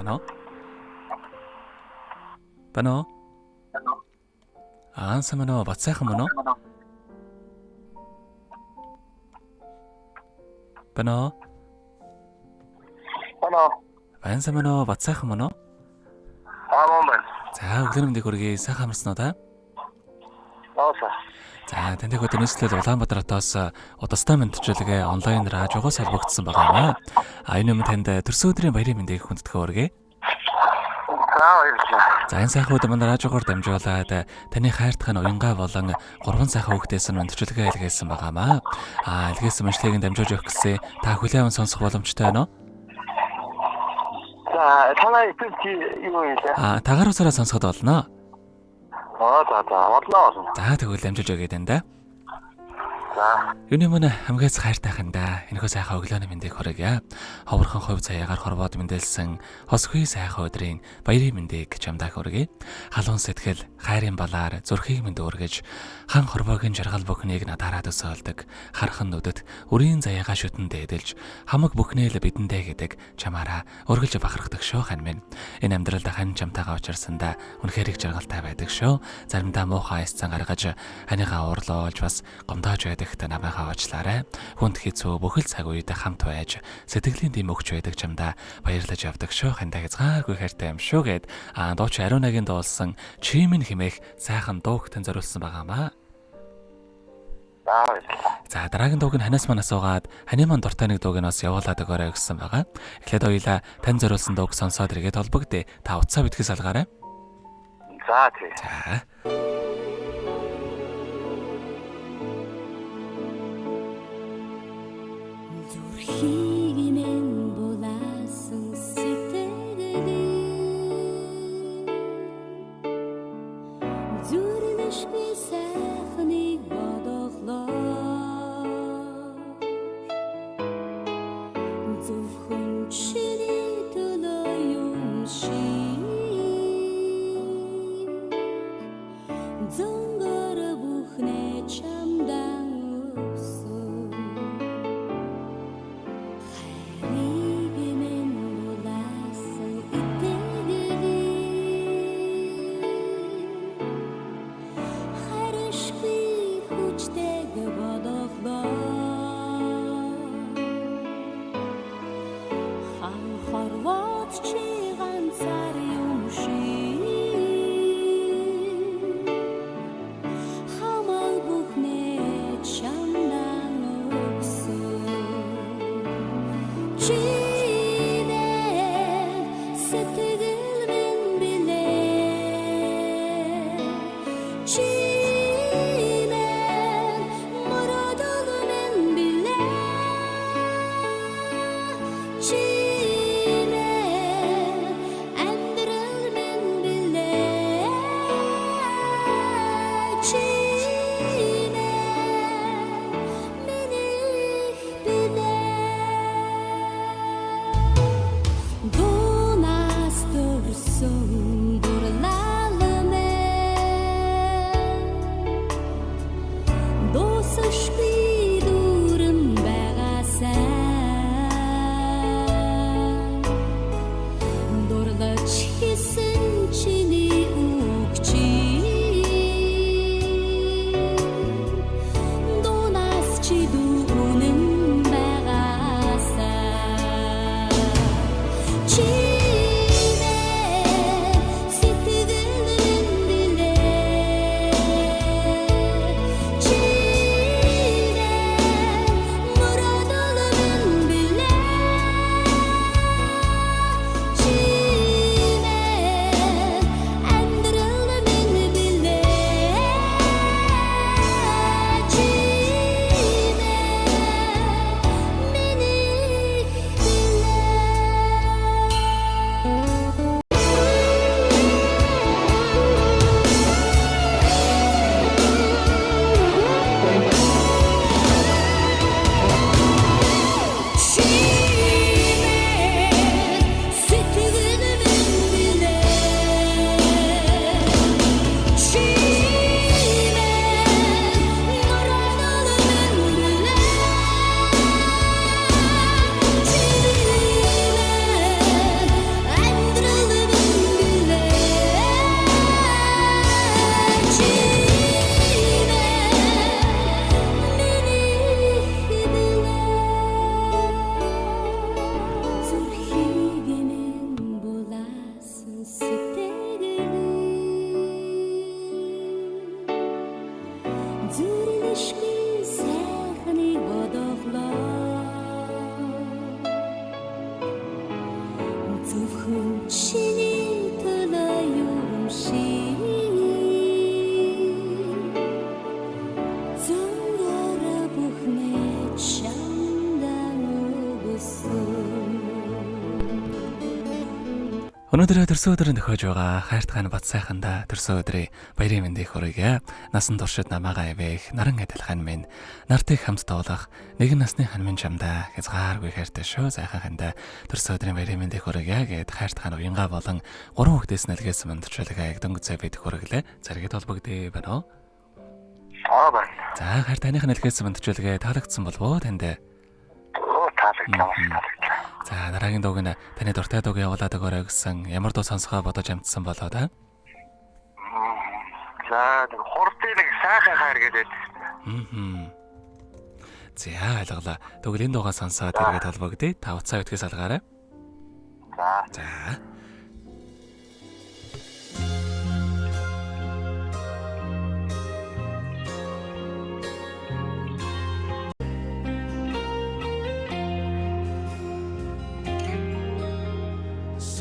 Bano? Bano? Aansa mano батсайхан мөн үү? Bano? Баянсан мөн үү? Батсайхан мөн үү? Мөн байна. За өглөө мэндийг хүргэе. Сайхан амарсан уу та? За танд өдөр нийслэл Улаанбаатар хотоос удастай мэдчилгээ онлайн радиогоос холбогдсон байгаа юм аа. Энэ өмнө танд төрсөн өдрийн баярын мэндийг хүндэтгэн хүргэе. За энэ сайхан өдөр манай радиогоор дамжуулаад таны хайртхан уянгаа болон 3 сайхан хүүхдээс нь мэдчилгээ илгээсэн байгаа юм аа. Илгээсэн мэдлэгийг дамжуулж өгөх гэсэн та хүлээвэн сонсох боломжтой байна уу? За танай итгэж юу юм бэ? Тагаар усаараа сонсоход болно. Олно. За тэгвэл дамжуулж өгье даа. За. Юуны мөн хамгаас хайртайхан да. Энэхүү сайхан өглөөний мэндийг хүргье. Ховорхон хувь цаягаар хорвоод мэдээлсэн хосгүй сайхан өдрийн баярын мэндийг чамдаа хүргье. Халуун сэтгэл, хайрын балаар зүрхийг минь дүүргэж, хан хорвоогийн жаргал бүхнийг надаараа төсөөлдөг. Хархан нүдэт үрийн заяагаа шүтэн дээдэлж, хамаг бүхнээ л бидэндээ гэдэг чамаараа өргөлж бахархдаг шүү хань минь. Энэ амьдралд хань чамтайгаа учирсандаа үнэхээр их жаргалтай байдаг шүү. Заримдаа муухай эсцэн гаргаж, ханигаа уурлуулж бас гомдоож байдаг та намайгаа уучлаарай. Хүнд хэцүү бүхэл цаг үед хамт байж сэтгэлийн дэм өгч байдаг чамдаа баярлаж явдаг шүү. Хандаа хязгааргүй хайртай юм шүү гэд дууч Ариунагийн дуулсан чимэн химээх сайхан дуугтэн зориулсан байгаамаа. За дараагийн дууг нь ханаас манаас суугаад ханы ман дуртай нэг дууг нь бас явуулаад өгөөрэй гэсэн байгаа. Эхлээд хоёлаа тань зориулсан дууг сонсоод иргээд холбогдъё. Та утсаа битгий салгаарай. За тий. За. Хигмэн булаасан сэтгэлээ зүрмэшгүй сайхныг бодоглоо зөвхөн чиний төлөө юм шиг зөнгөр бүхнээ чамдан өсөн зүрлэшгүй сайхныг бодоглоо зөвхөн чиний төлөө юм шиг зөнгөөрөө бүхнээ чамдан өгсөн. Өнөөдөр төрсөн өдрөнд төхөж байгаа хайртайг бат сайханда төрсөн өдрийн баярын мэндийг хүргье. Насан туршид намаагаа ивэх наран адилхан минь нартыг хамт тоолох нэгэн насны ханмын чамдаа хязгааргүй хайртай шүү сайханханда төрсөн өдрийн баярын мэндийг хүргье гэд хайртайг уянга болон 3 хүүхдээс нэлгээсэн мандчлалгаа дөнгөцөө бид хүргэлээ. Заргид толбогдъё байна уу? Байна. За хайртайгны нэлгээсэн мандчлалгаа таалагдсан болов уу танд? Таалагдсан. За дараагийн дууг нь таны дуртай дууг явуулаад өгөөрэй гэсэн ямар дуу сонсохоо бодож амтсан болоо да? За хурдтай нэг сайхан хайр гэдэг. За ойлголоо. Тэгвэл энэ дуугаа сонсоод тэргээд толбогдъё. Та уцаа үтгэс алгаарай. За.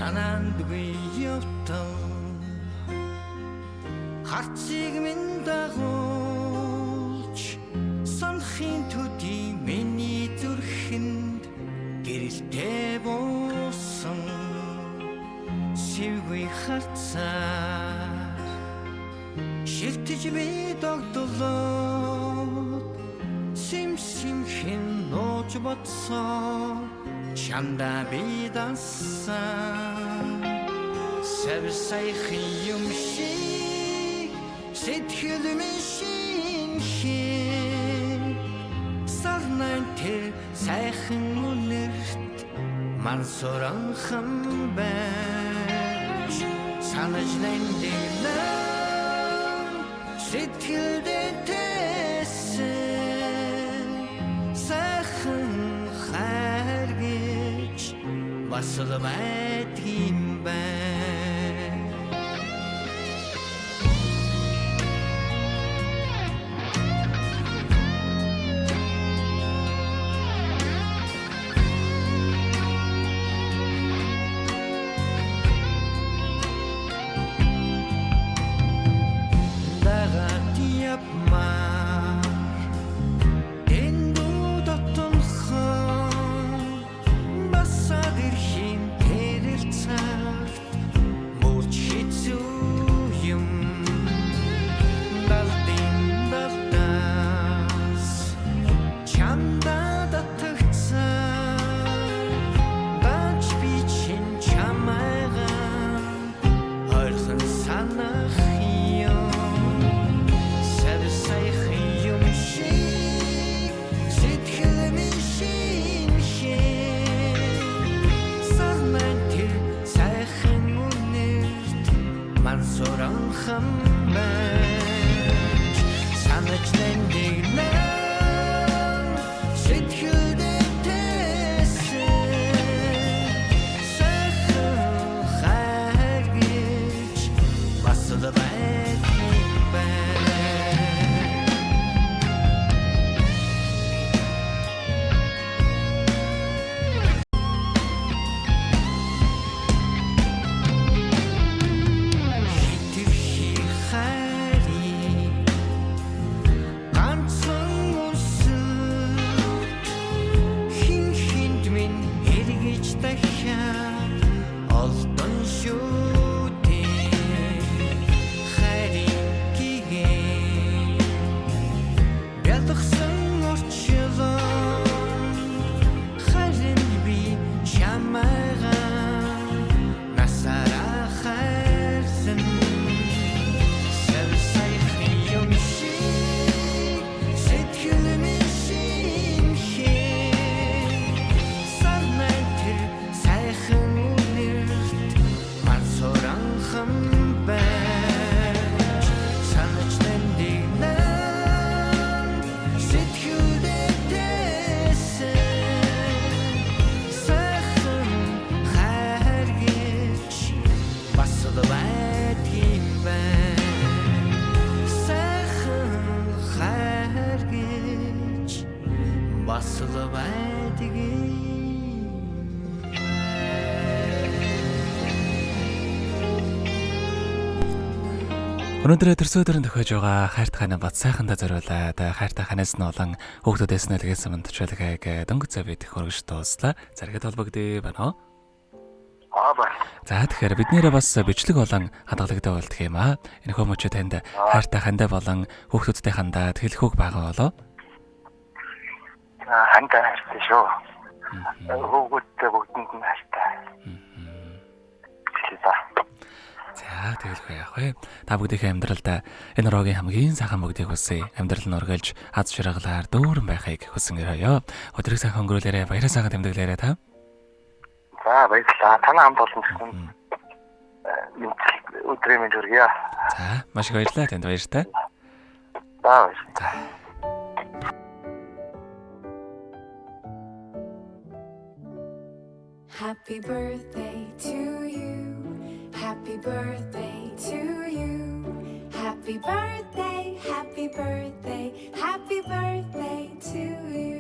санаандгүй явтал харцыг минь дагуулж санахын төдий миний зүрхэнд гэрэлтэй буусан сивгүй харцаар ширтэж би догдолоод симхэн нууж бодсон чамда би дасан савсайхын юм шиг сэтгэл минь шинхээ сарнан тэр сайхан үнэрт мансуранхан байж санаж нэмдэлэн сэтгэлдээ тэсэн сайхан басал байдгийн бай. Дагаад япмаар дэндүү дотон хон басаад ирхийн тэрэр цагт мөрч хэцүү юм далдын далдаас чамда татагцаа бач би чин чамайгаа ойрхон санах юм савсайхын юм шиг сэтгэл минь шинхээ сарнан тэр сайхан үнэрт мансуранхан байж санаж нэмдэгнэн сэтгэлдээ тэсэн сайхан хайр гэж басал байдгийн бай. Хитрхи хайрыг ганцхан өрсөлд хин хинд минь эргэж дахиад олдон шүү дээ хайрын гигээ Өнөөдөр төрсөөрөнд төхөж байгаа хайрт хана бат сайхандаа зориулаад хайртай ханаас нь олон хүүхдүүдээс нь илгээсэн мандчилгааг дөнгөж цав идэх хөргөж дууслаа. Заргэд холбогдъё байна уу? Бай. За тэгэхээр бид нэрээ бас бичлэг болон хадгалагтай болдох юм аа. Энэ хүмүүч танд хайртай хандаа болон хүүхдүүдтэй хандаад хэлэх үг байгаа болоо. Хандаа хайртай шүү. Хүүхдүүдтэй бүгдэнд нь хайртай. За тэгэлгүй яах вэ? Та бүгдийнхээ амьдралд энэ рогийн хамгийн сайхан бүгдийг хүсье. Амьдрал нь ургалж аз жаргалаар дүүрэн байхыг хүсэн өрөөё. Өдрийг сайхан өнгөрүүлээрэ, баяраа сайхан тэмдэглээрэ та. За баярлалаа. Танай хамт олон гэсэн өдрийн мэнд хүргье. За маш их баярлалаа танд баяртай. За баярлалаа. Happy birthday to you. Happy birthday to you. Happy birthday, happy birthday, happy birthday to you.